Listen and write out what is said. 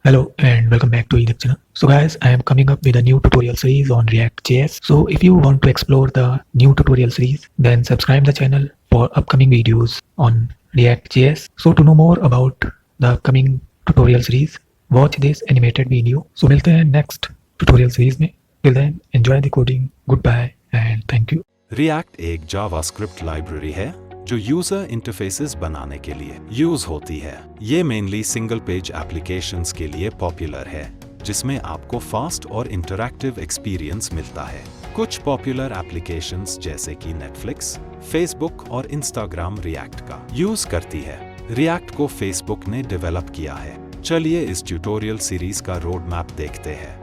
Hello and welcome back to Edakshina. So guys, I am coming up with a new tutorial series on React.js. So if you want to explore the new tutorial series, then subscribe the channel for upcoming videos on React.js. So to know more about the upcoming tutorial series, watch this animated video. So मिलते हैं next tutorial series में. Till then, enjoy the coding. Goodbye and thank you. React एक JavaScript library है जो user interfaces बनाने के लिए use होती है। ये मेनली सिंगल पेज एप्लीकेशंस के लिए पॉपुलर है, जिसमें आपको फास्ट और इंटरैक्टिव एक्सपीरियंस मिलता है। कुछ पॉपुलर एप्लीकेशंस जैसे कि नेटफ्लिक्स, फेसबुक और इंस्टाग्राम रिएक्ट का यूज करती है। रिएक्ट को फेसबुक ने डेवलप किया है। चलिए इस ट्यूटोरियल सीरीज का रोड मैप देखते हैं।